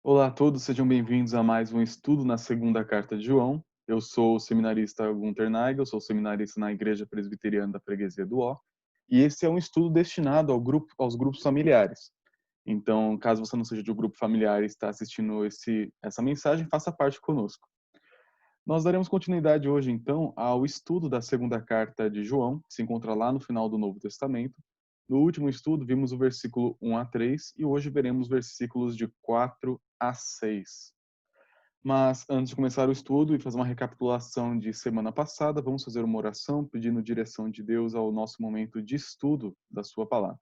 Olá a todos, sejam bem-vindos a mais um estudo na segunda carta de João. Eu sou o seminarista Gunter Nagel, sou seminarista na Igreja Presbiteriana da Freguesia do Ó, e esse é um estudo destinado aos grupos familiares. Então, caso você não seja de um grupo familiar e está assistindo essa mensagem, faça parte conosco. Nós daremos continuidade hoje, então, ao estudo da segunda carta de João, que se encontra lá no final do Novo Testamento. No último estudo, vimos o versículo 1 a 3 e hoje veremos versículos de 4 a 6. Mas antes de começar o estudo e fazer uma recapitulação de semana passada, vamos fazer uma oração pedindo direção de Deus ao nosso momento de estudo da Sua palavra.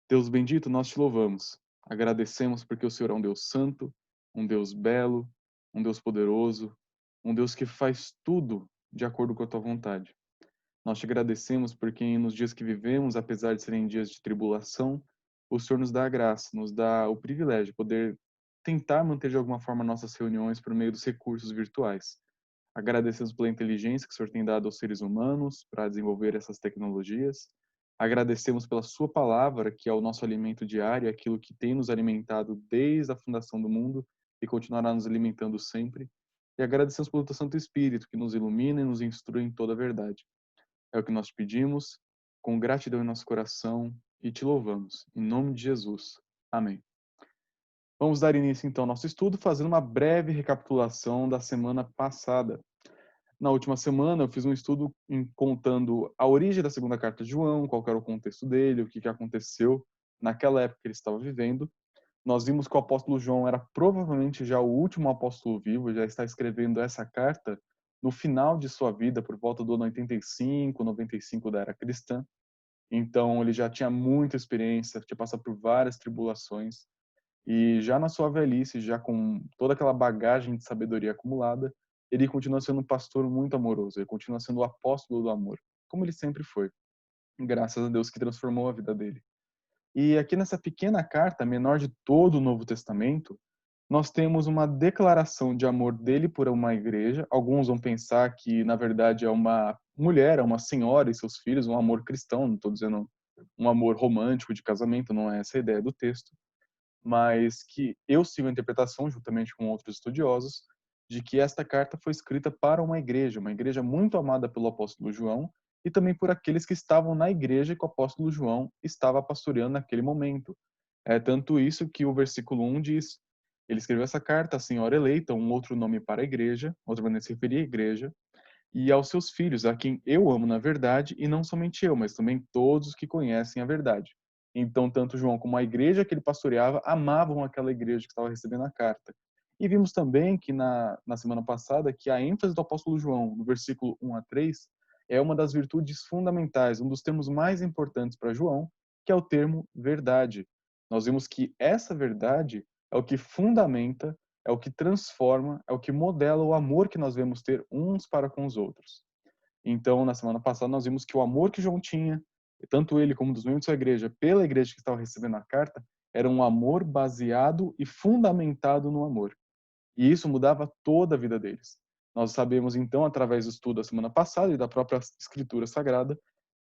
Deus bendito, nós te louvamos. Agradecemos porque o Senhor é um Deus santo, um Deus belo, um Deus poderoso, um Deus que faz tudo de acordo com a tua vontade. Nós te agradecemos porque nos dias que vivemos, apesar de serem dias de tribulação, o Senhor nos dá a graça, nos dá o privilégio de poder tentar manter de alguma forma nossas reuniões por meio dos recursos virtuais. Agradecemos pela inteligência que o Senhor tem dado aos seres humanos para desenvolver essas tecnologias. Agradecemos pela Sua palavra, que é o nosso alimento diário, aquilo que tem nos alimentado desde a fundação do mundo e continuará nos alimentando sempre. E agradecemos pelo Teu Santo Espírito, que nos ilumina e nos instrui em toda a verdade. É o que nós te pedimos, com gratidão em nosso coração, e te louvamos. Em nome de Jesus. Amém. Vamos dar início então ao nosso estudo, fazendo uma breve recapitulação da semana passada. Na última semana, eu fiz um estudo contando a origem da segunda carta de João, qual era o contexto dele, o que aconteceu naquela época que ele estava vivendo. Nós vimos que o apóstolo João era provavelmente já o último apóstolo vivo, já está escrevendo essa carta no final de sua vida, por volta do ano 85, 95 da era cristã. Então, ele já tinha muita experiência, tinha passado por várias tribulações, e já na sua velhice, já com toda aquela bagagem de sabedoria acumulada, ele continua sendo um pastor muito amoroso, ele continua sendo o apóstolo do amor, como ele sempre foi, graças a Deus que transformou a vida dele. E aqui nessa pequena carta, menor de todo o Novo Testamento, nós temos uma declaração de amor dele por uma igreja. Alguns vão pensar que, na verdade, é uma mulher, é uma senhora e seus filhos, um amor cristão, não estou dizendo um amor romântico de casamento, não é essa a ideia do texto, mas que eu sigo a interpretação, juntamente com outros estudiosos, de que esta carta foi escrita para uma igreja muito amada pelo apóstolo João, e também por aqueles que estavam na igreja que o apóstolo João estava pastoreando naquele momento. É tanto isso que o versículo 1 diz: ele escreveu essa carta à senhora eleita, um outro nome para a igreja, outra maneira de se referir à igreja, e aos seus filhos, a quem eu amo na verdade, e não somente eu, mas também todos os que conhecem a verdade. Então, tanto João como a igreja que ele pastoreava amavam aquela igreja que estava recebendo a carta. E vimos também que na semana passada que a ênfase do apóstolo João, no versículo 1 a 3, é uma das virtudes fundamentais, um dos termos mais importantes para João, que é o termo verdade. Nós vimos que essa verdade é o que fundamenta, é o que transforma, é o que modela o amor que nós devemos ter uns para com os outros. Então, na semana passada, nós vimos que o amor que João tinha, tanto ele como dos membros da sua igreja, pela igreja que estava recebendo a carta, era um amor baseado e fundamentado no amor. E isso mudava toda a vida deles. Nós sabemos, então, através do estudo da semana passada e da própria Escritura Sagrada,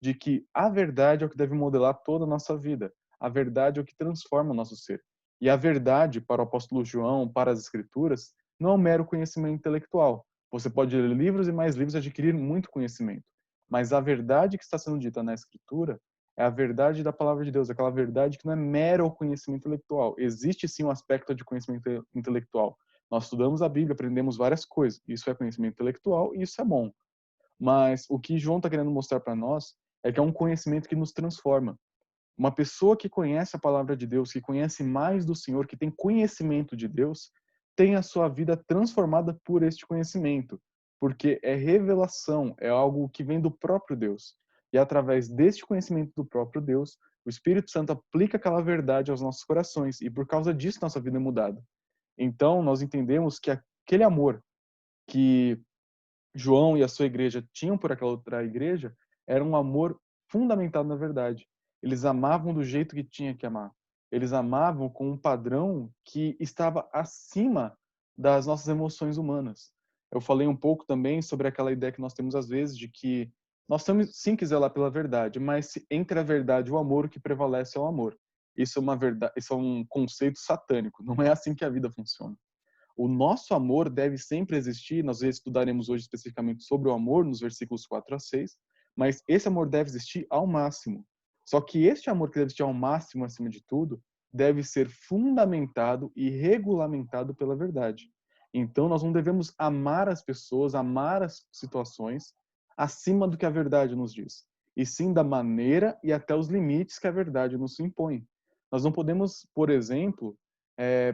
de que a verdade é o que deve modelar toda a nossa vida. A verdade é o que transforma o nosso ser. E a verdade, para o apóstolo João, para as Escrituras, não é um mero conhecimento intelectual. Você pode ler livros e mais livros e adquirir muito conhecimento. Mas a verdade que está sendo dita na Escritura é a verdade da palavra de Deus, aquela verdade que não é mero conhecimento intelectual. Existe sim um aspecto de conhecimento intelectual. Nós estudamos a Bíblia, aprendemos várias coisas. Isso é conhecimento intelectual e isso é bom. Mas o que João está querendo mostrar para nós é que é um conhecimento que nos transforma. Uma pessoa que conhece a palavra de Deus, que conhece mais do Senhor, que tem conhecimento de Deus, tem a sua vida transformada por este conhecimento, porque é revelação, é algo que vem do próprio Deus. E através deste conhecimento do próprio Deus, o Espírito Santo aplica aquela verdade aos nossos corações e por causa disso nossa vida é mudada. Então, nós entendemos que aquele amor que João e a sua igreja tinham por aquela outra igreja era um amor fundamentado na verdade. Eles amavam do jeito que tinha que amar. Eles amavam com um padrão que estava acima das nossas emoções humanas. Eu falei um pouco também sobre aquela ideia que nós temos às vezes de que nós temos sim que zelar pela verdade, mas entre a verdade e o amor, o que prevalece é o amor. Isso é uma verdade, isso é um conceito satânico. Não é assim que a vida funciona. O nosso amor deve sempre existir. Nós estudaremos hoje especificamente sobre o amor, nos versículos 4 a 6, mas esse amor deve existir ao máximo. Só que este amor que deve existir ao máximo, acima de tudo, deve ser fundamentado e regulamentado pela verdade. Então, nós não devemos amar as pessoas, amar as situações, acima do que a verdade nos diz, e sim da maneira e até os limites que a verdade nos impõe. Nós não podemos, por exemplo,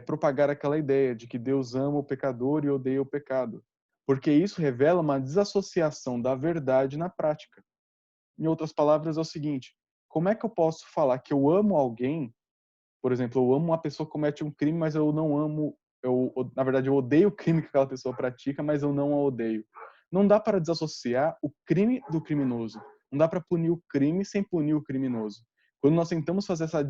propagar aquela ideia de que Deus ama o pecador e odeia o pecado, porque isso revela uma desassociação da verdade na prática. Em outras palavras, é o seguinte: como é que eu posso falar que eu amo alguém? Por exemplo, eu amo uma pessoa que comete um crime, mas eu não amo, na verdade, eu odeio o crime que aquela pessoa pratica, mas eu não a odeio. Não dá para desassociar o crime do criminoso. Não dá para punir o crime sem punir o criminoso. Quando nós tentamos fazer essa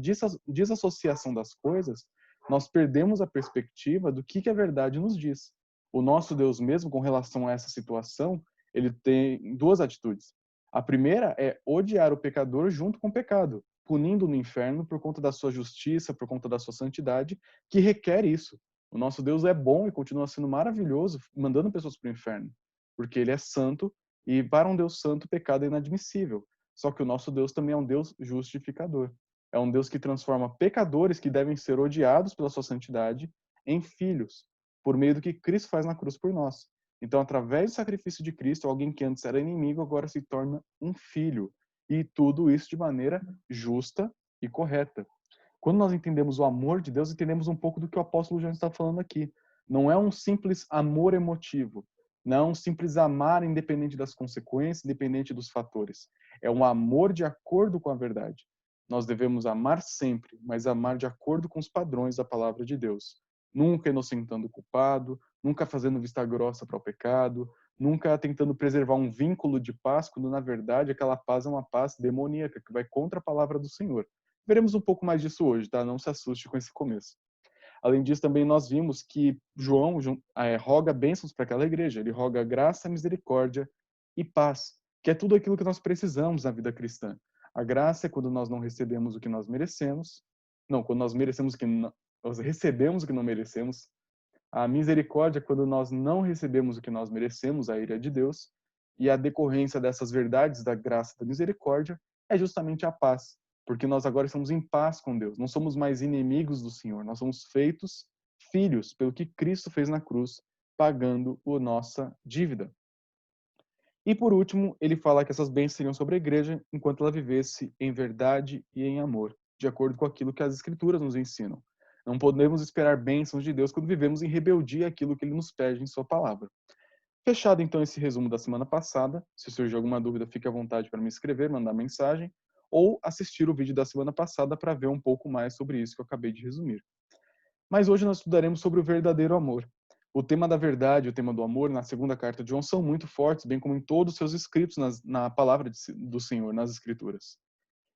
desassociação das coisas, nós perdemos a perspectiva do que a verdade nos diz. O nosso Deus mesmo, com relação a essa situação, ele tem duas atitudes. A primeira é odiar o pecador junto com o pecado, punindo no inferno por conta da sua justiça, por conta da sua santidade, que requer isso. O nosso Deus é bom e continua sendo maravilhoso, mandando pessoas para o inferno, porque ele é santo e para um Deus santo o pecado é inadmissível. Só que o nosso Deus também é um Deus justificador. É um Deus que transforma pecadores que devem ser odiados pela sua santidade em filhos, por meio do que Cristo faz na cruz por nós. Então, através do sacrifício de Cristo, alguém que antes era inimigo agora se torna um filho. E tudo isso de maneira justa e correta. Quando nós entendemos o amor de Deus, entendemos um pouco do que o apóstolo João está falando aqui. Não é um simples amor emotivo. Não é um simples amar independente das consequências, independente dos fatores. É um amor de acordo com a verdade. Nós devemos amar sempre, mas amar de acordo com os padrões da palavra de Deus. Nunca inocentando o culpado, nunca fazendo vista grossa para o pecado, nunca tentando preservar um vínculo de paz, quando na verdade aquela paz é uma paz demoníaca, que vai contra a palavra do Senhor. Veremos um pouco mais disso hoje, tá? Não se assuste com esse começo. Além disso, também nós vimos que João roga bênçãos para aquela igreja. Ele roga graça, misericórdia e paz, que é tudo aquilo que nós precisamos na vida cristã. A graça é quando nós não recebemos o que nós merecemos. Não, quando nós merecemos o que nós recebemos o que não merecemos. A misericórdia é quando nós não recebemos o que nós merecemos, a ira de Deus. E a decorrência dessas verdades da graça e da misericórdia é justamente a paz, porque nós agora estamos em paz com Deus. Não somos mais inimigos do Senhor, nós somos feitos filhos pelo que Cristo fez na cruz, pagando a nossa dívida. E por último, ele fala que essas bênçãos seriam sobre a igreja enquanto ela vivesse em verdade e em amor, de acordo com aquilo que as escrituras nos ensinam. Não podemos esperar bênçãos de Deus quando vivemos em rebeldia àquilo que ele nos pede em sua palavra. Fechado então esse resumo da semana passada, se surgir alguma dúvida, fique à vontade para me escrever, mandar mensagem, ou assistir o vídeo da semana passada para ver um pouco mais sobre isso que eu acabei de resumir. Mas hoje nós estudaremos sobre o verdadeiro amor. O tema da verdade e o tema do amor na segunda carta de João são muito fortes, bem como em todos os seus escritos na palavra do Senhor, nas Escrituras.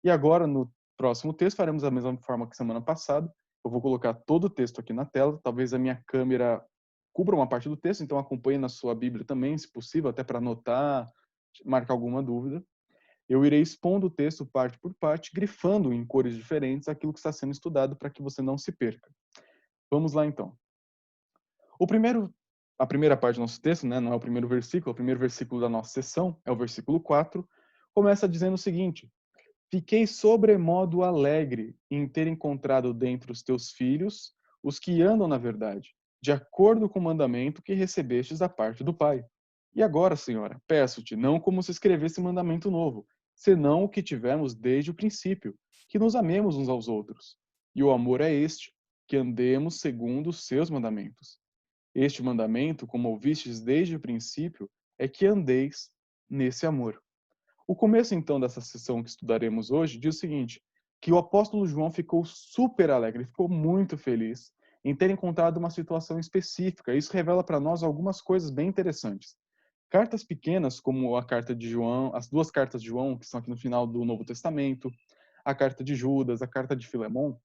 E agora, no próximo texto, faremos da mesma forma que semana passada. Eu vou colocar todo o texto aqui na tela, talvez a minha câmera cubra uma parte do texto, então acompanhe na sua Bíblia também, se possível, até para anotar, marcar alguma dúvida. Eu irei expondo o texto parte por parte, grifando em cores diferentes aquilo que está sendo estudado para que você não se perca. Vamos lá então. A primeira parte do nosso texto, né, não é o primeiro versículo, é o primeiro versículo da nossa sessão, é o versículo 4, começa dizendo o seguinte: Fiquei sobremodo alegre em ter encontrado dentre os teus filhos os que andam na verdade, de acordo com o mandamento que recebestes da parte do Pai. E agora, Senhora, peço-te, não como se escrevesse mandamento novo, senão o que tivemos desde o princípio, que nos amemos uns aos outros. E o amor é este, que andemos segundo os seus mandamentos. Este mandamento, como ouvistes desde o princípio, é que andeis nesse amor. O começo, então, dessa sessão que estudaremos hoje diz o seguinte, que o apóstolo João ficou super alegre, ficou muito feliz em ter encontrado uma situação específica. Isso revela para nós algumas coisas bem interessantes. Cartas pequenas, como a carta de João, as duas cartas de João, que estão aqui no final do Novo Testamento, a carta de Judas, a carta de Filemão,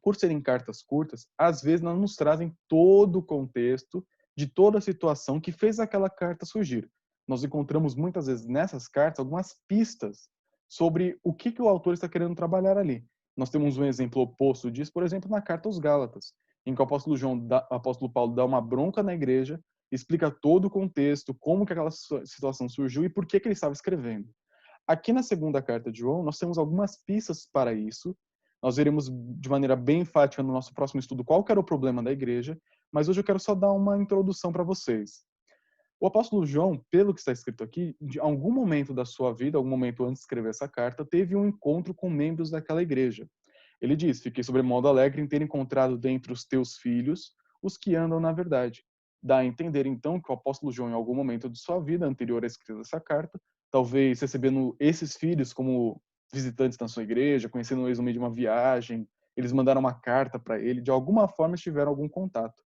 por serem cartas curtas, às vezes não nos trazem todo o contexto de toda a situação que fez aquela carta surgir. Nós encontramos muitas vezes nessas cartas algumas pistas sobre o que o autor está querendo trabalhar ali. Nós temos um exemplo oposto disso, por exemplo, na carta aos Gálatas, em que o apóstolo Paulo dá uma bronca na igreja, explica todo o contexto, como que aquela situação surgiu e por que ele estava escrevendo. Aqui na segunda carta de João, nós temos algumas pistas para isso. Nós veremos de maneira bem enfática no nosso próximo estudo qual que era o problema da igreja, mas hoje eu quero só dar uma introdução para vocês. O apóstolo João, pelo que está escrito aqui, de algum momento da sua vida, algum momento antes de escrever essa carta, teve um encontro com membros daquela igreja. Ele diz: "Fiquei sobremodo alegre em ter encontrado dentre os teus filhos os que andam na verdade." Dá a entender, então, que o apóstolo João, em algum momento de sua vida, anterior à escrita dessa carta, talvez recebendo esses filhos como visitantes na sua igreja, conhecendo eles no meio de uma viagem, eles mandaram uma carta para ele, de alguma forma tiveram algum contato.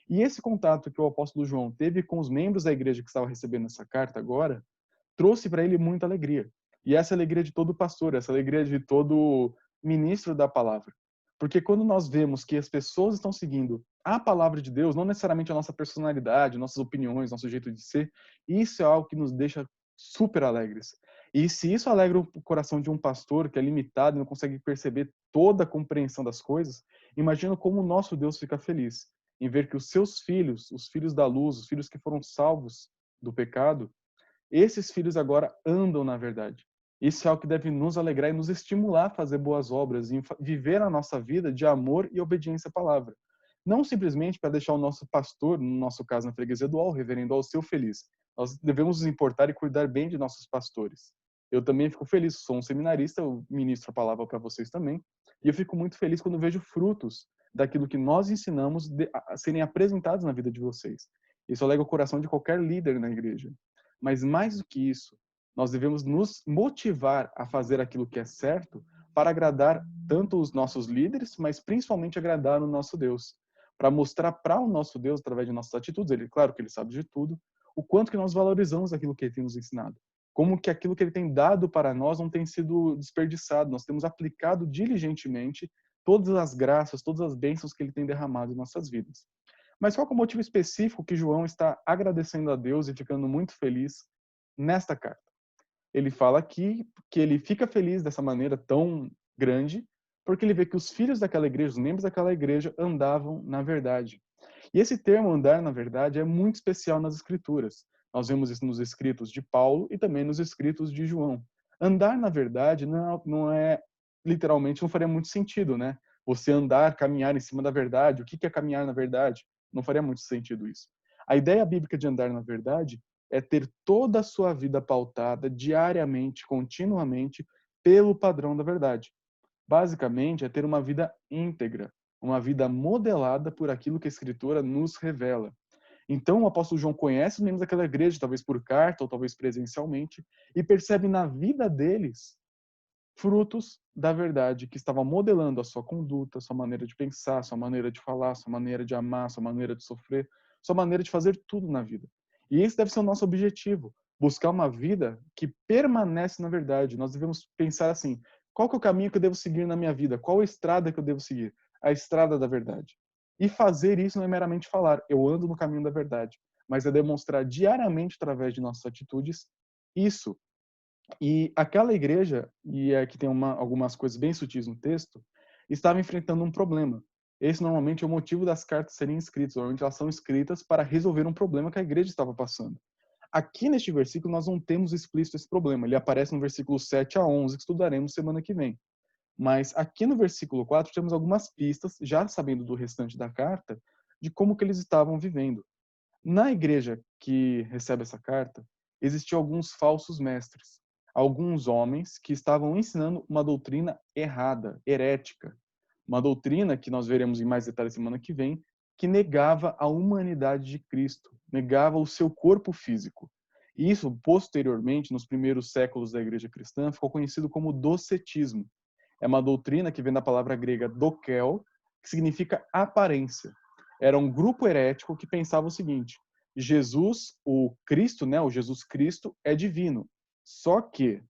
E esse contato que o apóstolo João teve com os membros da igreja que estava recebendo essa carta agora, trouxe para ele muita alegria. E essa alegria de todo pastor, essa alegria de todo ministro da palavra. Porque quando nós vemos que as pessoas estão seguindo a palavra de Deus, não necessariamente a nossa personalidade, nossas opiniões, nosso jeito de ser, isso é algo que nos deixa super alegres. E se isso alegra o coração de um pastor que é limitado e não consegue perceber toda a compreensão das coisas, imagina como o nosso Deus fica feliz em ver que os seus filhos, os filhos da luz, os filhos que foram salvos do pecado, esses filhos agora andam na verdade. Isso é algo que deve nos alegrar e nos estimular a fazer boas obras e viver a nossa vida de amor e obediência à palavra. Não simplesmente para deixar o nosso pastor, no nosso caso na freguesia do Al, o reverendo Alceu, feliz. Nós devemos nos importar e cuidar bem de nossos pastores. Eu também fico feliz, sou um seminarista, eu ministro a palavra para vocês também, e eu fico muito feliz quando vejo frutos daquilo que nós ensinamos a serem apresentados na vida de vocês. Isso alegra o coração de qualquer líder na igreja. Mas mais do que isso, nós devemos nos motivar a fazer aquilo que é certo para agradar tanto os nossos líderes, mas principalmente agradar o nosso Deus. Para mostrar para o nosso Deus, através de nossas atitudes, ele, claro que ele sabe de tudo, o quanto que nós valorizamos aquilo que ele tem nos ensinado. Como que aquilo que ele tem dado para nós não tem sido desperdiçado. Nós temos aplicado diligentemente todas as graças, todas as bênçãos que ele tem derramado em nossas vidas. Mas qual é o motivo específico que João está agradecendo a Deus e ficando muito feliz nesta carta? Ele fala aqui que ele fica feliz dessa maneira tão grande porque ele vê que os filhos daquela igreja, os membros daquela igreja, andavam na verdade. E esse termo andar na verdade é muito especial nas escrituras. Nós vemos isso nos escritos de Paulo e também nos escritos de João. Andar na verdade não é literalmente, não faria muito sentido, né? Você andar, caminhar em cima da verdade. O que é caminhar na verdade? Não faria muito sentido isso. A ideia bíblica de andar na verdade é ter toda a sua vida pautada diariamente, continuamente, pelo padrão da verdade. Basicamente, é ter uma vida íntegra, uma vida modelada por aquilo que a Escritura nos revela. Então, o apóstolo João conhece os membros daquela igreja, talvez por carta ou talvez presencialmente, e percebe na vida deles frutos da verdade que estava modelando a sua conduta, a sua maneira de pensar, a sua maneira de falar, a sua maneira de amar, a sua maneira de sofrer, a sua maneira de fazer tudo na vida. E esse deve ser o nosso objetivo, buscar uma vida que permanece na verdade. Nós devemos pensar assim: qual que é o caminho que eu devo seguir na minha vida? Qual a estrada que eu devo seguir? A estrada da verdade. E fazer isso não é meramente falar, eu ando no caminho da verdade, mas é demonstrar diariamente através de nossas atitudes isso. E aquela igreja, e aqui tem algumas coisas bem sutis no texto, estava enfrentando um problema. Esse normalmente é o motivo das cartas serem escritas. Normalmente elas são escritas para resolver um problema que a igreja estava passando. Aqui neste versículo nós não temos explícito esse problema. Ele aparece no versículo 7 a 11, que estudaremos semana que vem. Mas aqui no versículo 4 temos algumas pistas, já sabendo do restante da carta, de como que eles estavam vivendo. Na igreja que recebe essa carta, existiam alguns falsos mestres, alguns homens que estavam ensinando uma doutrina errada, herética, uma doutrina que nós veremos em mais detalhes semana que vem, que negava a humanidade de Cristo, negava o seu corpo físico. E isso, posteriormente, nos primeiros séculos da igreja cristã, ficou conhecido como docetismo. É uma doutrina que vem da palavra grega dokel, que significa aparência. Era um grupo herético que pensava o seguinte: Jesus, o Cristo, né, o Jesus Cristo é divino. Só que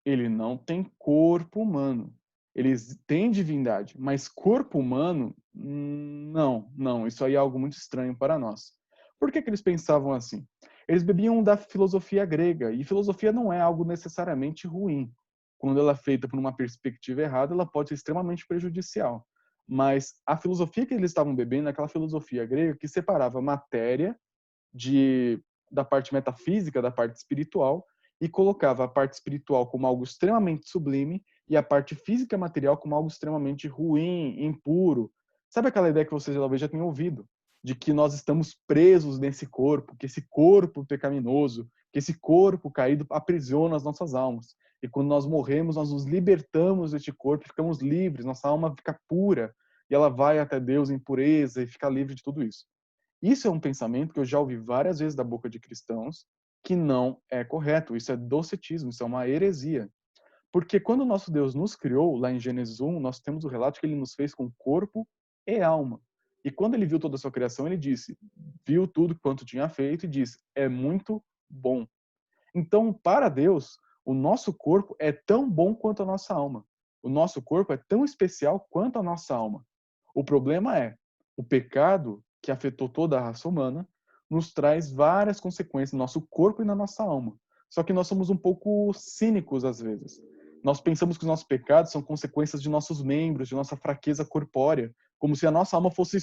ele não tem corpo humano. Ele tem divindade, mas corpo humano, não. Isso aí é algo muito estranho para nós. Por que eles pensavam assim? Eles bebiam da filosofia grega, e filosofia não é algo necessariamente ruim. quando ela é feita por uma perspectiva errada, ela pode ser extremamente prejudicial. Mas a filosofia que eles estavam bebendo é aquela filosofia grega que separava a matéria de, da parte metafísica, da parte espiritual, e colocava a parte espiritual como algo extremamente sublime e a parte física e material como algo extremamente ruim, impuro. Sabe aquela ideia que você talvez já tenha ouvido? De que nós estamos presos nesse corpo, que esse corpo pecaminoso, que esse corpo caído aprisiona as nossas almas. E quando nós morremos, nós nos libertamos deste corpo, ficamos livres, nossa alma fica pura, e ela vai até Deus em pureza e fica livre de tudo isso. Isso é um pensamento que eu já ouvi várias vezes da boca de cristãos, que não é correto. Isso é docetismo, isso é uma heresia. Porque quando o nosso Deus nos criou, lá em Gênesis 1, nós temos o relato que ele nos fez com corpo e alma. E quando ele viu toda a sua criação, ele disse, viu tudo quanto tinha feito e disse, é muito bom. Então, para Deus, o nosso corpo é tão bom quanto a nossa alma. O nosso corpo é tão especial quanto a nossa alma. O problema é, o pecado que afetou toda a raça humana nos traz várias consequências no nosso corpo e na nossa alma. Só que nós somos um pouco cínicos às vezes. Nós pensamos que os nossos pecados são consequências de nossos membros, de nossa fraqueza corpórea, como se a nossa alma fosse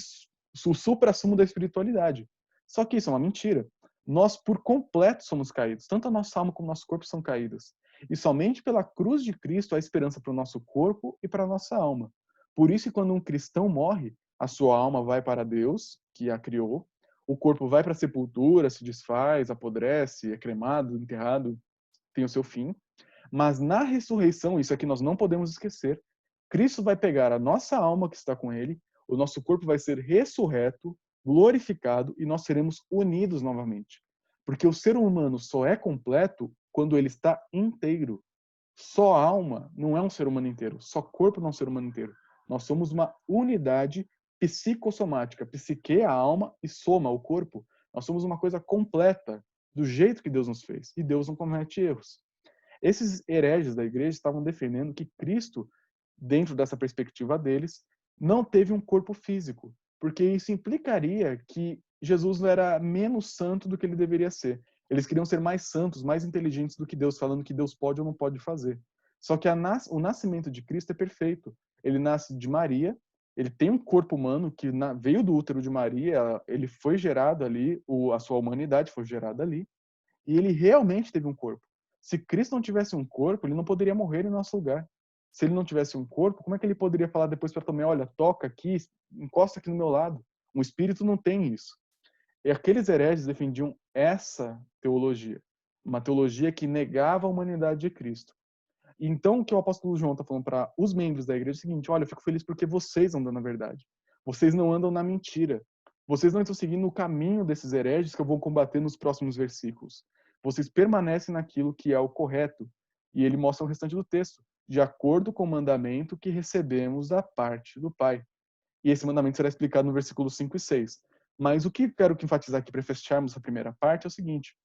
o supra-sumo da espiritualidade. Só que isso é uma mentira. Nós, por completo, somos caídos. Tanto a nossa alma como o nosso corpo são caídos. E somente pela cruz de Cristo há esperança para o nosso corpo e para a nossa alma. Por isso, quando um cristão morre, a sua alma vai para Deus, que a criou, o corpo vai para a sepultura, se desfaz, apodrece, é cremado, enterrado, tem o seu fim. Mas na ressurreição, isso aqui nós não podemos esquecer, Cristo vai pegar a nossa alma que está com ele, o nosso corpo vai ser ressurreto, glorificado e nós seremos unidos novamente. Porque o ser humano só é completo quando ele está inteiro. Só alma não é um ser humano inteiro, só corpo não é um ser humano inteiro. Nós somos uma unidade psicossomática, psique a alma e soma o corpo. Nós somos uma coisa completa do jeito que Deus nos fez. E Deus não comete erros. Esses hereges da igreja estavam defendendo que Cristo, dentro dessa perspectiva deles, não teve um corpo físico, porque isso implicaria que Jesus era menos santo do que ele deveria ser. Eles queriam ser mais santos, mais inteligentes do que Deus, falando que Deus pode ou não pode fazer. Só que o nascimento de Cristo é perfeito. Ele nasce de Maria, ele tem um corpo humano que veio do útero de Maria, ele foi gerado ali, a sua humanidade foi gerada ali, e ele realmente teve um corpo. Se Cristo não tivesse um corpo, ele não poderia morrer em nosso lugar. Se ele não tivesse um corpo, como é que ele poderia falar depois para Tomé, olha, toca aqui, encosta aqui no meu lado? Um espírito não tem isso. E aqueles hereges defendiam essa teologia, uma teologia que negava a humanidade de Cristo. Então, o que o apóstolo João está falando para os membros da igreja é o seguinte, olha, eu fico feliz porque vocês andam na verdade. Vocês não andam na mentira. Vocês não estão seguindo o caminho desses hereges que eu vou combater nos próximos versículos. Vocês permanecem naquilo que é o correto. E ele mostra o restante do texto, de acordo com o mandamento que recebemos da parte do Pai. E esse mandamento será explicado no versículo 5 e 6. Mas o que quero enfatizar aqui para fecharmos a primeira parte é o seguinte: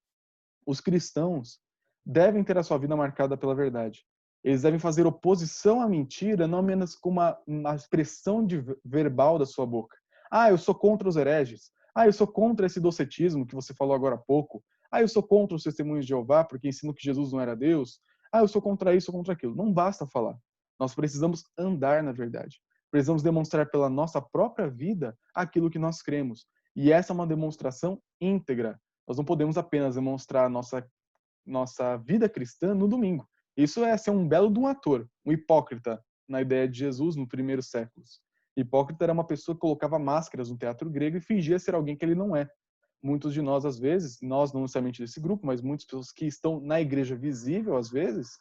os cristãos devem ter a sua vida marcada pela verdade. Eles devem fazer oposição à mentira, não apenas com uma expressão verbal da sua boca. Ah, eu sou contra os hereges. Ah, eu sou contra esse docetismo que você falou agora há pouco. Ah, eu sou contra os testemunhos de Jeová, porque ensinam que Jesus não era Deus. Ah, eu sou contra isso, contra aquilo. Não basta falar. Nós precisamos andar na verdade. Precisamos demonstrar pela nossa própria vida aquilo que nós cremos. E essa é uma demonstração íntegra. Nós não podemos apenas demonstrar nossa vida cristã no domingo. Isso é ser um belo de um ator, um hipócrita, na ideia de Jesus nos primeiros séculos. Hipócrita era uma pessoa que colocava máscaras no teatro grego e fingia ser alguém que ele não é. Muitos de nós, às vezes, nós não necessariamente desse grupo, mas muitas pessoas que estão na igreja visível, às vezes,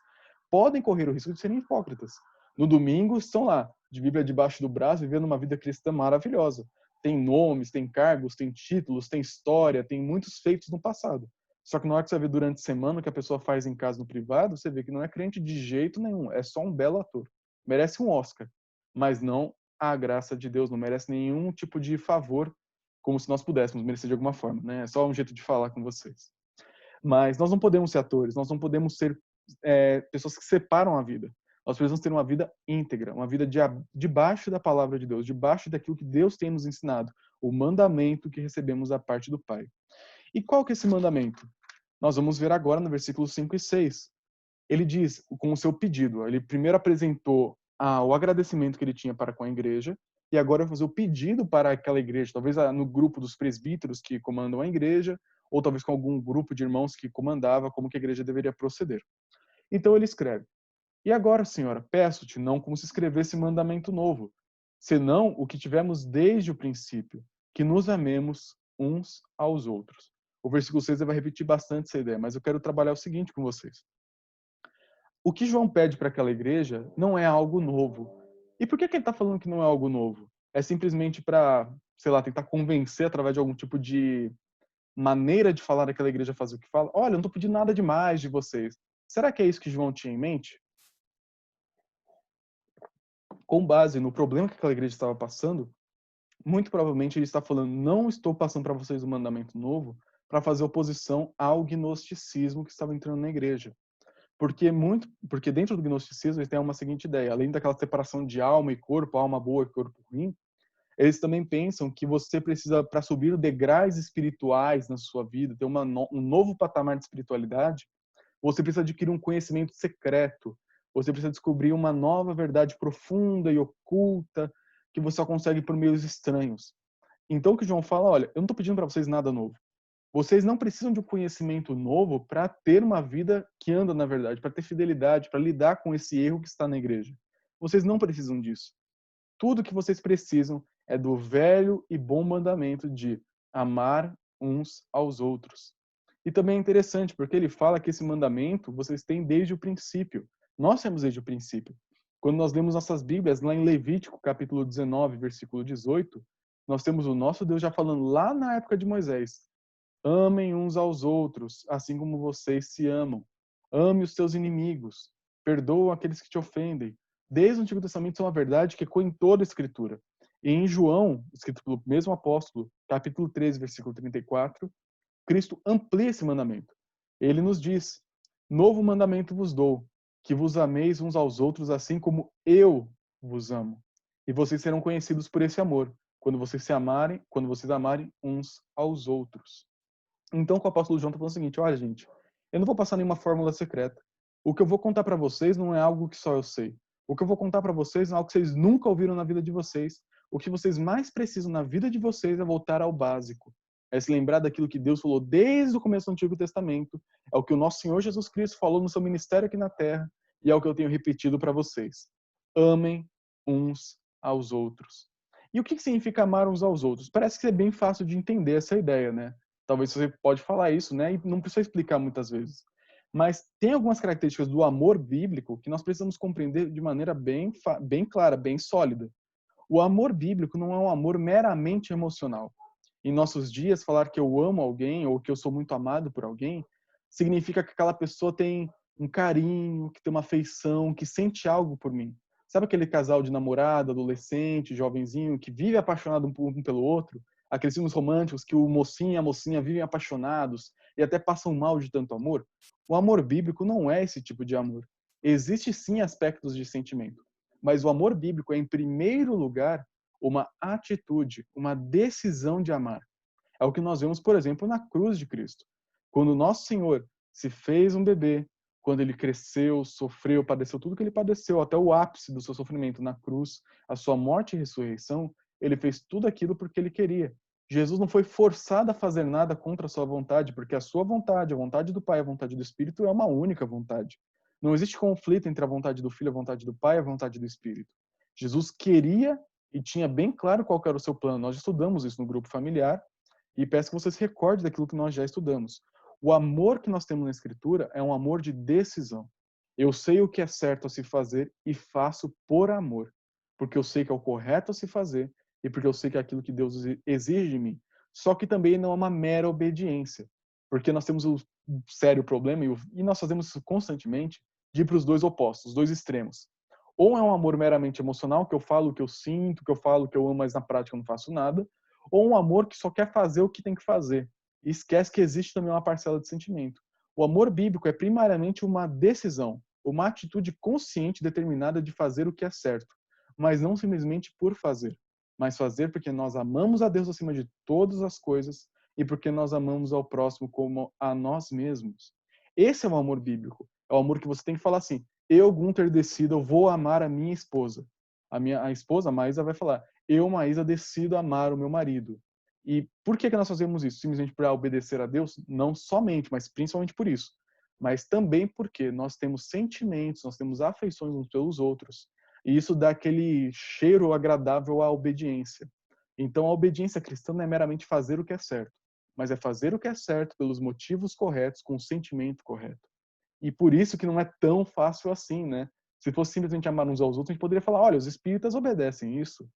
podem correr o risco de serem hipócritas. No domingo, estão lá, de Bíblia debaixo do braço, vivendo uma vida cristã maravilhosa. Tem nomes, tem cargos, tem títulos, tem história, tem muitos feitos no passado. Só que na hora que você vê durante a semana o que a pessoa faz em casa no privado, você vê que não é crente de jeito nenhum, é só um belo ator. Merece um Oscar, mas não a graça de Deus, não merece nenhum tipo de favor, como se nós pudéssemos merecer de alguma forma, né? É só um jeito de falar com vocês. Mas nós não podemos ser atores, nós não podemos ser pessoas que separam a vida. Nós precisamos ter uma vida íntegra, uma vida debaixo da palavra de Deus, debaixo daquilo que Deus tem nos ensinado, o mandamento que recebemos da parte do Pai. E qual que é esse mandamento? Nós vamos ver agora no versículos 5 e 6. ele diz com o seu pedido. Ele primeiro apresentou o agradecimento que ele tinha para com a igreja, e agora vai fazer o pedido para aquela igreja, talvez no grupo dos presbíteros que comandam a igreja, ou talvez com algum grupo de irmãos que comandava, como que a igreja deveria proceder. Então ele escreve: E agora, Senhora, peço-te, não como se escrevesse mandamento novo, senão o que tivemos desde o princípio, que nos amemos uns aos outros. O versículo 6 vai repetir bastante essa ideia, mas eu quero trabalhar o seguinte com vocês. O que João pede para aquela igreja não é algo novo. E por que ele está falando que não é algo novo? É simplesmente para, sei lá, tentar convencer através de algum tipo de maneira de falar daquela igreja fazer o que fala? Olha, eu não estou pedindo nada demais de vocês. Será que é isso que João tinha em mente? Com base no problema que aquela igreja estava passando, muito provavelmente ele está falando: não estou passando para vocês um mandamento novo para fazer oposição ao gnosticismo que estava entrando na igreja. Porque dentro do gnosticismo eles têm uma seguinte ideia: além daquela separação de alma e corpo, alma boa e corpo ruim, eles também pensam que você precisa, para subir degraus espirituais na sua vida, ter um novo patamar de espiritualidade, você precisa adquirir um conhecimento secreto. Você precisa descobrir uma nova verdade profunda e oculta que você só consegue por meios estranhos. Então o que João fala: olha, eu não estou pedindo para vocês nada novo. Vocês não precisam de um conhecimento novo para ter uma vida que anda na verdade, para ter fidelidade, para lidar com esse erro que está na igreja. Vocês não precisam disso. Tudo que vocês precisam é do velho e bom mandamento de amar uns aos outros. E também é interessante, porque ele fala que esse mandamento vocês têm desde o princípio. Nós temos desde o princípio. Quando nós lemos nossas Bíblias, lá em Levítico, capítulo 19, versículo 18, nós temos o nosso Deus já falando lá na época de Moisés: amem uns aos outros, assim como vocês se amam. Ame os seus inimigos. Perdoa aqueles que te ofendem. Desde o Antigo Testamento, isso é uma verdade que ecoa em toda a Escritura. E em João, escrito pelo mesmo apóstolo, capítulo 13, versículo 34, Cristo amplia esse mandamento. Ele nos diz: novo mandamento vos dou, que vos ameis uns aos outros assim como eu vos amo. E vocês serão conhecidos por esse amor, quando vocês amarem uns aos outros. Então, o apóstolo João está falando o seguinte: olha, gente, eu não vou passar nenhuma fórmula secreta. O que eu vou contar para vocês não é algo que só eu sei. O que eu vou contar para vocês é algo que vocês nunca ouviram na vida de vocês. O que vocês mais precisam na vida de vocês é voltar ao básico. É se lembrar daquilo que Deus falou desde o começo do Antigo Testamento. É o que o nosso Senhor Jesus Cristo falou no seu ministério aqui na Terra. E é o que eu tenho repetido para vocês: amem uns aos outros. E o que significa amar uns aos outros? Parece que é bem fácil de entender essa ideia, né? Talvez você pode falar isso, né? E não precisa explicar muitas vezes. Mas tem algumas características do amor bíblico que nós precisamos compreender de maneira bem clara, bem sólida. O amor bíblico não é um amor meramente emocional. Em nossos dias, falar que eu amo alguém ou que eu sou muito amado por alguém significa que aquela pessoa tem um carinho, que tem uma afeição, que sente algo por mim. Sabe aquele casal de namorado, adolescente, jovenzinho, que vive apaixonado um pelo outro? Aqueles filmes românticos que o mocinho e a mocinha vivem apaixonados e até passam mal de tanto amor? O amor bíblico não é esse tipo de amor. Existe sim aspectos de sentimento, mas o amor bíblico é, em primeiro lugar, uma atitude, uma decisão de amar. É o que nós vemos, por exemplo, na cruz de Cristo. Quando o nosso Senhor se fez um bebê, quando ele cresceu, sofreu, padeceu tudo que ele padeceu, até o ápice do seu sofrimento na cruz, a sua morte e ressurreição, ele fez tudo aquilo porque ele queria. Jesus não foi forçado a fazer nada contra a sua vontade, porque a sua vontade, a vontade do Pai, a vontade do Espírito é uma única vontade. Não existe conflito entre a vontade do Filho, a vontade do Pai e a vontade do Espírito. Jesus queria e tinha bem claro qual era o seu plano. Nós estudamos isso no grupo familiar e peço que você se recorde daquilo que nós já estudamos. O amor que nós temos na Escritura é um amor de decisão. Eu sei o que é certo a se fazer e faço por amor, porque eu sei que é o correto a se fazer e porque eu sei que é aquilo que Deus exige de mim. Só que também não é uma mera obediência, porque nós temos um sério problema, e nós fazemos isso constantemente, de ir para os dois opostos, os dois extremos. Ou é um amor meramente emocional, que eu falo o que eu sinto, que eu falo o que eu amo, mas na prática eu não faço nada, ou um amor que só quer fazer o que tem que fazer e esquece que existe também uma parcela de sentimento. O amor bíblico é primariamente uma decisão, uma atitude consciente determinada de fazer o que é certo, mas não simplesmente por fazer, mas fazer porque nós amamos a Deus acima de todas as coisas e porque nós amamos ao próximo como a nós mesmos. Esse é o amor bíblico. É o amor que você tem que falar assim, eu, Gunter, decido, eu vou amar a minha esposa. A esposa, a Maísa, vai falar, eu, Maísa, decido amar o meu marido. E por que nós fazemos isso? Simplesmente para obedecer a Deus? Não somente, mas principalmente por isso. Mas também porque nós temos sentimentos, nós temos afeições uns pelos outros. E isso dá aquele cheiro agradável à obediência. Então, a obediência cristã não é meramente fazer o que é certo, mas é fazer o que é certo pelos motivos corretos, com o sentimento correto. E por isso que não é tão fácil assim, né? Se fosse simplesmente amar uns aos outros, a gente poderia falar, olha, os espíritas obedecem isso,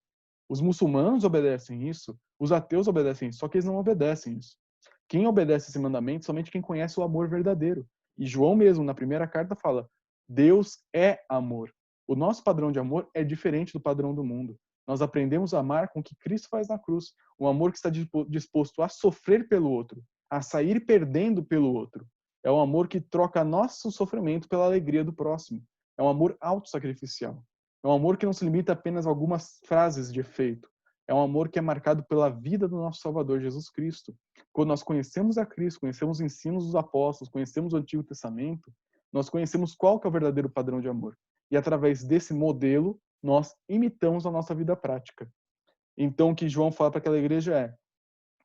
os muçulmanos obedecem isso, os ateus obedecem isso, só que eles não obedecem isso. Quem obedece esse mandamento somente quem conhece o amor verdadeiro. E João mesmo, na primeira carta, fala, Deus é amor. O nosso padrão de amor é diferente do padrão do mundo. Nós aprendemos a amar com o que Cristo faz na cruz. Um amor que está disposto a sofrer pelo outro, a sair perdendo pelo outro. É um amor que troca nosso sofrimento pela alegria do próximo. É um amor autossacrificial. É um amor que não se limita apenas a algumas frases de efeito. É um amor que é marcado pela vida do nosso Salvador Jesus Cristo. Quando nós conhecemos a Cristo, conhecemos os ensinos dos apóstolos, conhecemos o Antigo Testamento, nós conhecemos qual que é o verdadeiro padrão de amor. E através desse modelo, nós imitamos a nossa vida prática. Então, o que João fala para aquela igreja é,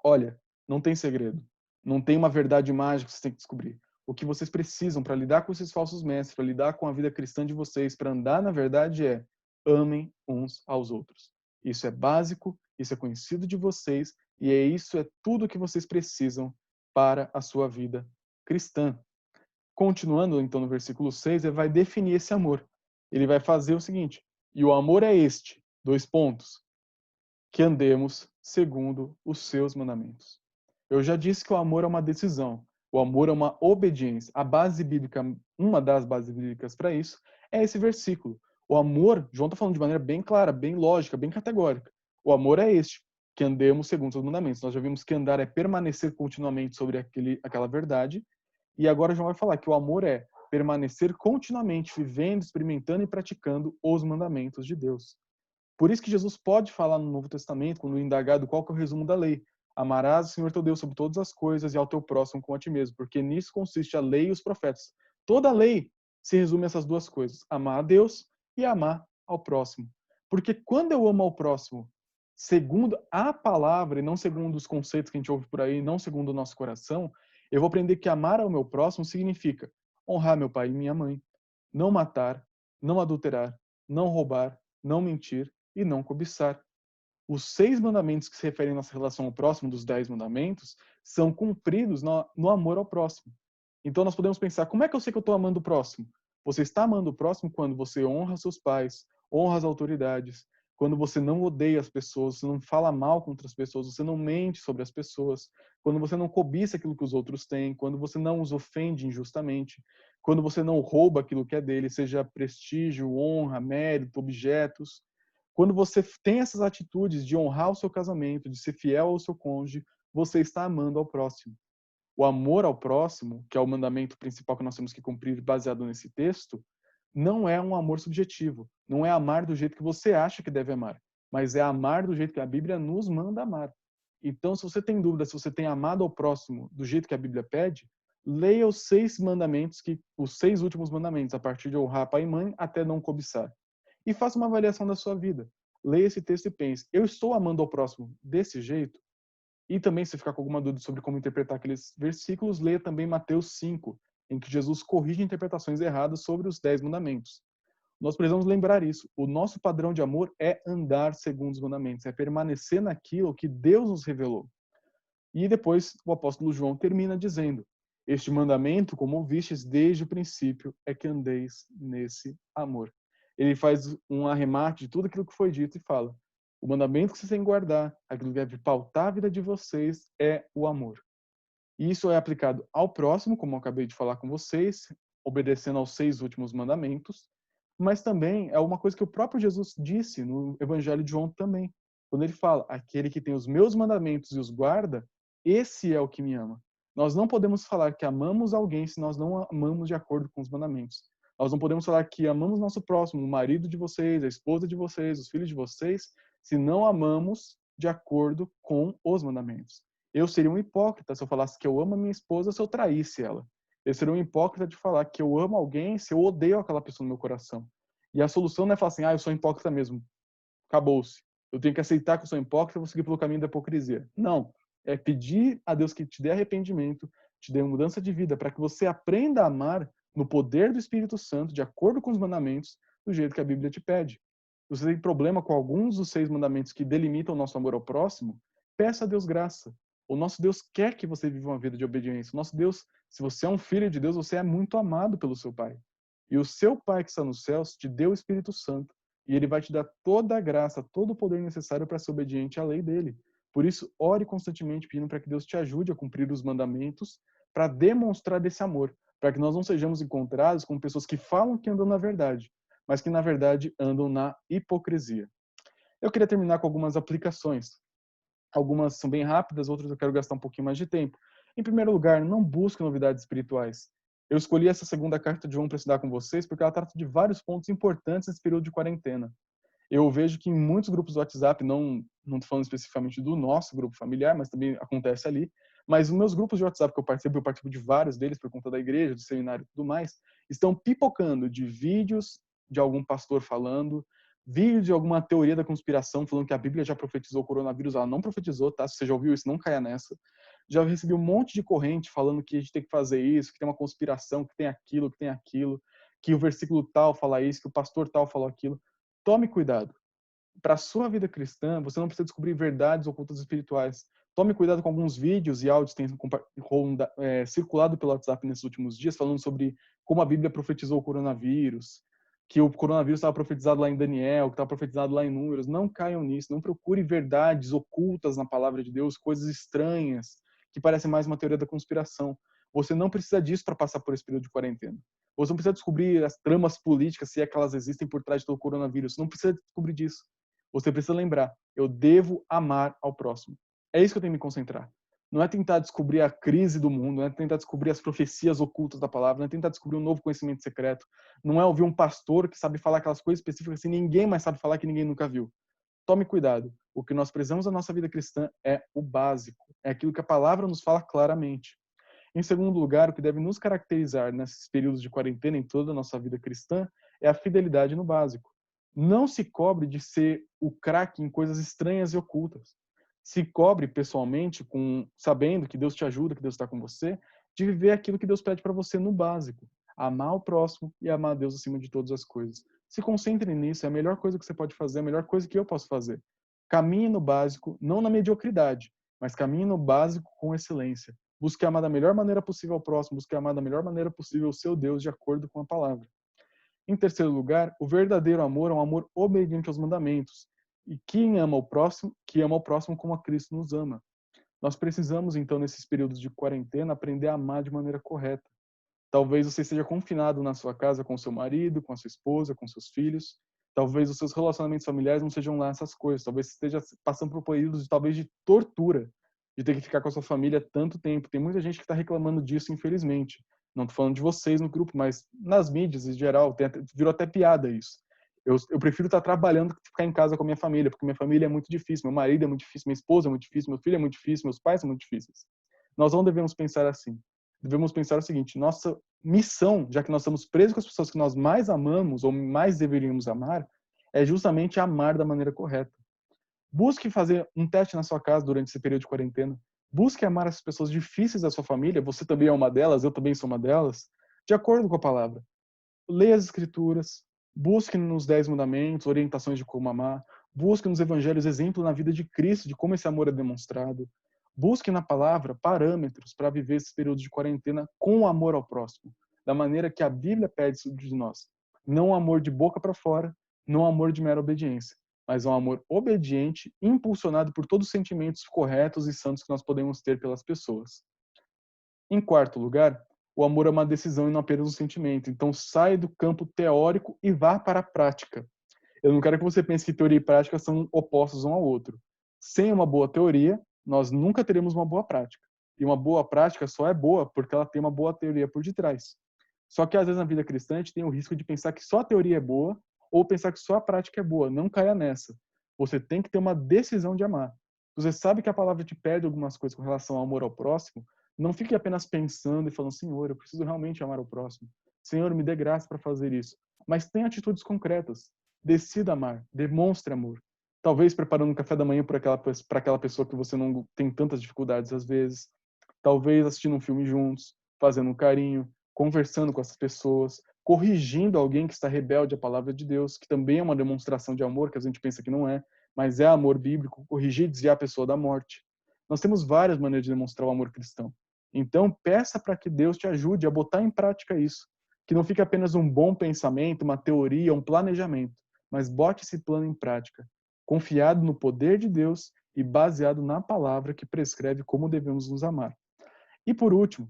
olha, não tem segredo. Não tem uma verdade mágica que vocês têm que descobrir. O que vocês precisam para lidar com esses falsos mestres, para lidar com a vida cristã de vocês, para andar na verdade é amem uns aos outros. Isso é básico, isso é conhecido de vocês e isso é tudo que vocês precisam para a sua vida cristã. Continuando então no versículo 6, ele vai definir esse amor. Ele vai fazer o seguinte: e o amor é este, dois pontos, que andemos segundo os seus mandamentos. Eu já disse que o amor é uma decisão, o amor é uma obediência. A base bíblica, uma das bases bíblicas para isso, é esse versículo. O amor, João está falando de maneira bem clara, bem lógica, bem categórica. O amor é este, que andemos segundo os seus mandamentos. Nós já vimos que andar é permanecer continuamente sobre aquela verdade, e agora João vai falar que o amor é permanecer continuamente vivendo, experimentando e praticando os mandamentos de Deus. Por isso que Jesus pode falar no Novo Testamento, quando indagado qual que é o resumo da lei. Amarás o Senhor teu Deus sobre todas as coisas e ao teu próximo como a ti mesmo, porque nisso consiste a lei e os profetas. Toda a lei se resume a essas duas coisas, amar a Deus e amar ao próximo. Porque quando eu amo ao próximo, segundo a palavra e não segundo os conceitos que a gente ouve por aí, não segundo o nosso coração, eu vou aprender que amar ao meu próximo significa honrar meu pai e minha mãe, não matar, não adulterar, não roubar, não mentir, e não cobiçar. Os 6 mandamentos que se referem à nossa relação ao próximo, dos 10 mandamentos, são cumpridos no amor ao próximo. Então nós podemos pensar, como é que eu sei que eu estou amando o próximo? Você está amando o próximo quando você honra seus pais, honra as autoridades, quando você não odeia as pessoas, você não fala mal contra as pessoas, você não mente sobre as pessoas, quando você não cobiça aquilo que os outros têm, quando você não os ofende injustamente, quando você não rouba aquilo que é dele, seja prestígio, honra, mérito, objetos. Quando você tem essas atitudes de honrar o seu casamento, de ser fiel ao seu cônjuge, você está amando ao próximo. O amor ao próximo, que é o mandamento principal que nós temos que cumprir baseado nesse texto, não é um amor subjetivo. Não é amar do jeito que você acha que deve amar, mas é amar do jeito que a Bíblia nos manda amar. Então, se você tem dúvida se você tem amado ao próximo do jeito que a Bíblia pede, leia os 6 mandamentos, os 6 últimos mandamentos, a partir de honrar pai e mãe até não cobiçar. E faça uma avaliação da sua vida. Leia esse texto e pense, eu estou amando ao próximo desse jeito? E também, se ficar com alguma dúvida sobre como interpretar aqueles versículos, leia também Mateus 5, em que Jesus corrige interpretações erradas sobre os 10 mandamentos. Nós precisamos lembrar isso. O nosso padrão de amor é andar segundo os mandamentos, é permanecer naquilo que Deus nos revelou. E depois o apóstolo João termina dizendo, este mandamento, como ouvistes desde o princípio, é que andeis nesse amor. Ele faz um arremate de tudo aquilo que foi dito e fala, o mandamento que vocês têm que guardar, aquilo que deve pautar a vida de vocês, é o amor. E isso é aplicado ao próximo, como eu acabei de falar com vocês, obedecendo aos 6 últimos mandamentos, mas também é uma coisa que o próprio Jesus disse no Evangelho de João também, quando ele fala, aquele que tem os meus mandamentos e os guarda, esse é o que me ama. Nós não podemos falar que amamos alguém se nós não amamos de acordo com os mandamentos. Nós não podemos falar que amamos nosso próximo, o marido de vocês, a esposa de vocês, os filhos de vocês, se não amamos de acordo com os mandamentos. Eu seria um hipócrita se eu falasse que eu amo a minha esposa se eu traísse ela. Eu seria um hipócrita de falar que eu amo alguém se eu odeio aquela pessoa no meu coração. E a solução não é falar assim, eu sou hipócrita mesmo, acabou-se. Eu tenho que aceitar que eu sou hipócrita e vou seguir pelo caminho da hipocrisia. Não. É pedir a Deus que te dê arrependimento, te dê mudança de vida, para que você aprenda a amar no poder do Espírito Santo, de acordo com os mandamentos, do jeito que a Bíblia te pede. Se você tem problema com alguns dos 6 mandamentos que delimitam o nosso amor ao próximo, peça a Deus graça. O nosso Deus quer que você viva uma vida de obediência. O nosso Deus, se você é um filho de Deus, você é muito amado pelo seu Pai. E o seu Pai que está nos céus te deu o Espírito Santo. E ele vai te dar toda a graça, todo o poder necessário para ser obediente à lei dele. Por isso, ore constantemente pedindo para que Deus te ajude a cumprir os mandamentos para demonstrar esse amor, para que nós não sejamos encontrados com pessoas que falam que andam na verdade, mas que na verdade andam na hipocrisia. Eu queria terminar com algumas aplicações. Algumas são bem rápidas, outras eu quero gastar um pouquinho mais de tempo. Em primeiro lugar, não busque novidades espirituais. Eu escolhi essa segunda carta de João para estudar com vocês porque ela trata de vários pontos importantes nesse período de quarentena. Eu vejo que em muitos grupos do WhatsApp, não estou falando especificamente do nosso grupo familiar, mas também acontece ali, mas os meus grupos de WhatsApp que eu participo de vários deles por conta da igreja, do seminário e tudo mais, estão pipocando de vídeos de algum pastor falando, vídeo de alguma teoria da conspiração falando que a Bíblia já profetizou o coronavírus. Ela não profetizou, tá? Se você já ouviu isso, não caia nessa. Já recebi um monte de corrente falando que a gente tem que fazer isso, que tem uma conspiração, que tem aquilo, que o versículo tal fala isso, que o pastor tal falou aquilo. Tome cuidado. Para a sua vida cristã, você não precisa descobrir verdades ocultas espirituais. Tome cuidado com alguns vídeos e áudios que têm circulado pelo WhatsApp nesses últimos dias, falando sobre como a Bíblia profetizou o coronavírus, que o coronavírus estava profetizado lá em Daniel, que estava profetizado lá em Números. Não caiam nisso, não procure verdades ocultas na palavra de Deus, coisas estranhas, que parecem mais uma teoria da conspiração. Você não precisa disso para passar por esse período de quarentena. Você não precisa descobrir as tramas políticas, se é que elas existem por trás do coronavírus. Você não precisa descobrir disso. Você precisa lembrar, eu devo amar ao próximo. É isso que eu tenho que me concentrar. Não é tentar descobrir a crise do mundo, não é tentar descobrir as profecias ocultas da palavra, não é tentar descobrir um novo conhecimento secreto, não é ouvir um pastor que sabe falar aquelas coisas específicas que ninguém mais sabe falar, que ninguém nunca viu. Tome cuidado. O que nós precisamos na nossa vida cristã é o básico, é aquilo que a palavra nos fala claramente. Em segundo lugar, o que deve nos caracterizar nesses períodos de quarentena em toda a nossa vida cristã é a fidelidade no básico. Não se cobre de ser o craque em coisas estranhas e ocultas. Se cobre pessoalmente, sabendo que Deus te ajuda, que Deus está com você, de viver aquilo que Deus pede para você no básico. Amar o próximo e amar a Deus acima de todas as coisas. Se concentre nisso, é a melhor coisa que você pode fazer, é a melhor coisa que eu posso fazer. Caminhe no básico, não na mediocridade, mas caminhe no básico com excelência. Busque amar da melhor maneira possível ao próximo, busque amar da melhor maneira possível o seu Deus, de acordo com a palavra. Em terceiro lugar, o verdadeiro amor é um amor obediente aos mandamentos. E quem ama o próximo, que ama o próximo como a Cristo nos ama. Nós precisamos, então, nesses períodos de quarentena, aprender a amar de maneira correta. Talvez você esteja confinado na sua casa com seu marido, com a sua esposa, com seus filhos. Talvez os seus relacionamentos familiares não sejam lá essas coisas. Talvez você esteja passando por períodos, talvez, de tortura, de ter que ficar com a sua família tanto tempo. Tem muita gente que está reclamando disso, infelizmente. Não estou falando de vocês no grupo, mas nas mídias em geral, virou até piada isso. Eu prefiro estar trabalhando que ficar em casa com a minha família, porque minha família é muito difícil, meu marido é muito difícil, minha esposa é muito difícil, meu filho é muito difícil, meus pais são muito difíceis. Nós não devemos pensar assim. Devemos pensar o seguinte: nossa missão, já que nós estamos presos com as pessoas que nós mais amamos ou mais deveríamos amar, é justamente amar da maneira correta. Busque fazer um teste na sua casa durante esse período de quarentena. Busque amar as pessoas difíceis da sua família. Você também é uma delas, eu também sou uma delas. De acordo com a palavra. Leia as escrituras. Busque nos 10 mandamentos, orientações de como amar. Busque nos evangelhos exemplo na vida de Cristo, de como esse amor é demonstrado. Busque na palavra parâmetros para viver esse período de quarentena com amor ao próximo, da maneira que a Bíblia pede de nós. Não amor de boca para fora, não amor de mera obediência, mas um amor obediente, impulsionado por todos os sentimentos corretos e santos que nós podemos ter pelas pessoas. Em quarto lugar, o amor é uma decisão e não apenas um sentimento. Então, sai do campo teórico e vá para a prática. Eu não quero que você pense que teoria e prática são opostos um ao outro. Sem uma boa teoria, nós nunca teremos uma boa prática. E uma boa prática só é boa porque ela tem uma boa teoria por detrás. Só que às vezes na vida cristã a gente tem o risco de pensar que só a teoria é boa ou pensar que só a prática é boa. Não caia nessa. Você tem que ter uma decisão de amar. Você sabe que a palavra te pede algumas coisas com relação ao amor ao próximo, Não fique apenas pensando e falando, Senhor, eu preciso realmente amar o próximo. Senhor, me dê graça para fazer isso. Mas tenha atitudes concretas. Decida amar. Demonstre amor. Talvez preparando um café da manhã para aquela pessoa que você não tem tantas dificuldades às vezes. Talvez assistindo um filme juntos, fazendo um carinho, conversando com essas pessoas, corrigindo alguém que está rebelde à palavra de Deus, que também é uma demonstração de amor, que a gente pensa que não é, mas é amor bíblico, corrigir e desviar a pessoa da morte. Nós temos várias maneiras de demonstrar o amor cristão. Então, peça para que Deus te ajude a botar em prática isso. Que não fique apenas um bom pensamento, uma teoria, um planejamento, mas bote esse plano em prática, confiado no poder de Deus e baseado na palavra que prescreve como devemos nos amar. E por último,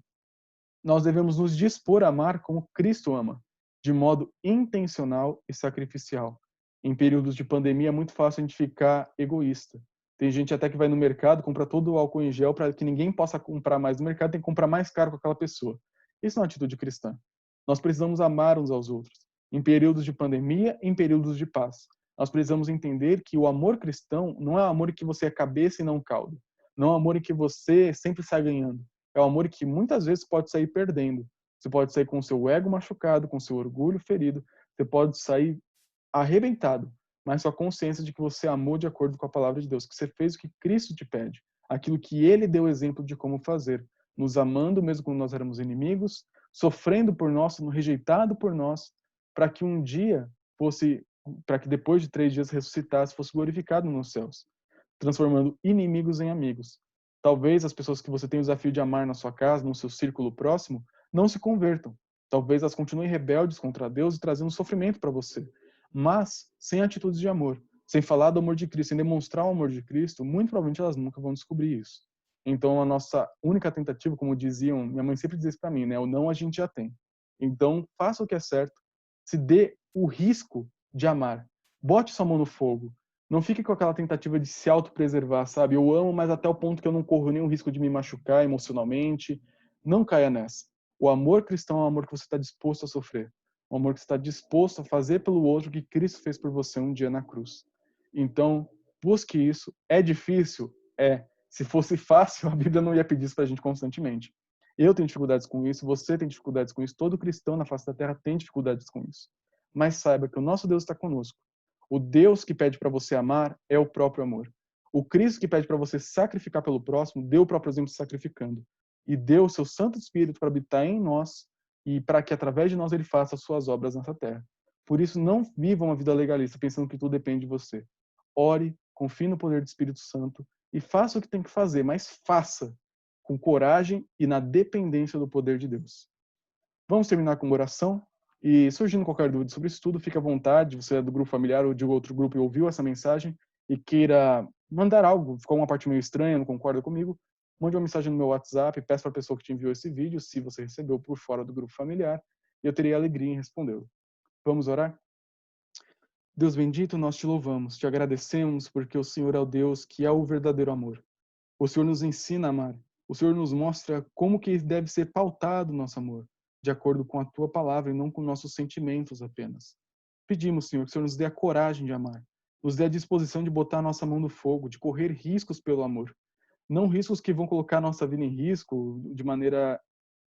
nós devemos nos dispor a amar como Cristo ama, de modo intencional e sacrificial. Em períodos de pandemia é muito fácil a gente ficar egoísta. Tem gente até que vai no mercado, compra todo o álcool em gel para que ninguém possa comprar mais no mercado, tem que comprar mais caro com aquela pessoa. Isso não é uma atitude cristã. Nós precisamos amar uns aos outros, em períodos de pandemia, em períodos de paz. Nós precisamos entender que o amor cristão não é o amor em que você é cabeça e não cauda. Não é o amor em que você sempre sai ganhando. É o amor que muitas vezes pode sair perdendo. Você pode sair com o seu ego machucado, com o seu orgulho ferido. Você pode sair arrebentado, mas com a consciência de que você amou de acordo com a palavra de Deus, que você fez o que Cristo te pede, aquilo que Ele deu exemplo de como fazer, nos amando mesmo quando nós éramos inimigos, sofrendo por nós, sendo rejeitado por nós, para que um dia fosse, para que depois de 3 dias ressuscitasse, fosse glorificado nos céus, transformando inimigos em amigos. Talvez as pessoas que você tem o desafio de amar na sua casa, no seu círculo próximo, não se convertam. Talvez elas continuem rebeldes contra Deus e trazendo sofrimento para você. Mas, sem atitudes de amor, sem falar do amor de Cristo, sem demonstrar o amor de Cristo, muito provavelmente elas nunca vão descobrir isso. Então, a nossa única tentativa, como diziam, minha mãe sempre dizia isso para mim, né? O não a gente já tem. Então, faça o que é certo, se dê o risco de amar. Bote sua mão no fogo. Não fique com aquela tentativa de se autopreservar, sabe? Eu amo, mas até o ponto que eu não corro nenhum risco de me machucar emocionalmente. Não caia nessa. O amor cristão é um amor que você está disposto a sofrer. Um amor que está disposto a fazer pelo outro o que Cristo fez por você um dia na cruz. Então, busque isso. É difícil? É. Se fosse fácil, a Bíblia não ia pedir isso para a gente constantemente. Eu tenho dificuldades com isso, você tem dificuldades com isso, todo cristão na face da terra tem dificuldades com isso. Mas saiba que o nosso Deus está conosco. O Deus que pede para você amar é o próprio amor. O Cristo que pede para você sacrificar pelo próximo, deu o próprio exemplo sacrificando. E deu o seu Santo Espírito para habitar em nós e para que através de nós ele faça as suas obras nessa terra. Por isso, não viva uma vida legalista pensando que tudo depende de você. Ore, confie no poder do Espírito Santo e faça o que tem que fazer, mas faça com coragem e na dependência do poder de Deus. Vamos terminar com uma oração? E surgindo qualquer dúvida sobre isso tudo, fique à vontade, você é do grupo familiar ou de outro grupo e ouviu essa mensagem e queira mandar algo, ficou uma parte meio estranha, não concorda comigo, mande uma mensagem no meu WhatsApp, peça para a pessoa que te enviou esse vídeo, se você recebeu por fora do grupo familiar, e eu terei alegria em respondê-lo. Vamos orar? Deus bendito, nós te louvamos, te agradecemos porque o Senhor é o Deus que é o verdadeiro amor. O Senhor nos ensina a amar. O Senhor nos mostra como que deve ser pautado o nosso amor, de acordo com a tua palavra e não com nossos sentimentos apenas. Pedimos, Senhor, que o Senhor nos dê a coragem de amar, nos dê a disposição de botar a nossa mão no fogo, de correr riscos pelo amor. Não riscos que vão colocar a nossa vida em risco de maneira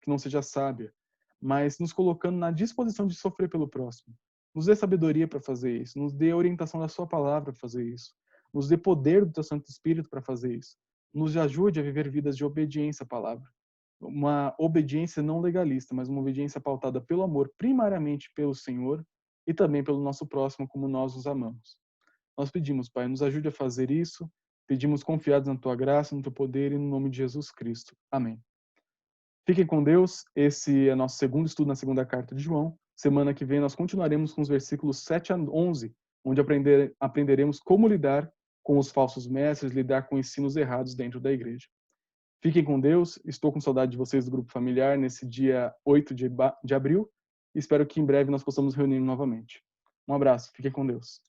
que não seja sábia, mas nos colocando na disposição de sofrer pelo próximo. Nos dê sabedoria para fazer isso, nos dê a orientação da sua palavra para fazer isso, nos dê poder do teu Santo Espírito para fazer isso. Nos ajude a viver vidas de obediência à palavra. Uma obediência não legalista, mas uma obediência pautada pelo amor, primariamente pelo Senhor e também pelo nosso próximo, como nós os amamos. Nós pedimos, Pai, nos ajude a fazer isso. Pedimos confiados na tua graça, no teu poder e no nome de Jesus Cristo. Amém. Fiquem com Deus. Esse é nosso segundo estudo na segunda carta de João. Semana que vem nós continuaremos com os versículos 7 a 11, onde aprenderemos como lidar com os falsos mestres, lidar com ensinos errados dentro da igreja. Fiquem com Deus. Estou com saudade de vocês do grupo familiar nesse dia 8 de abril. Espero que em breve nós possamos reunir novamente. Um abraço. Fiquem com Deus.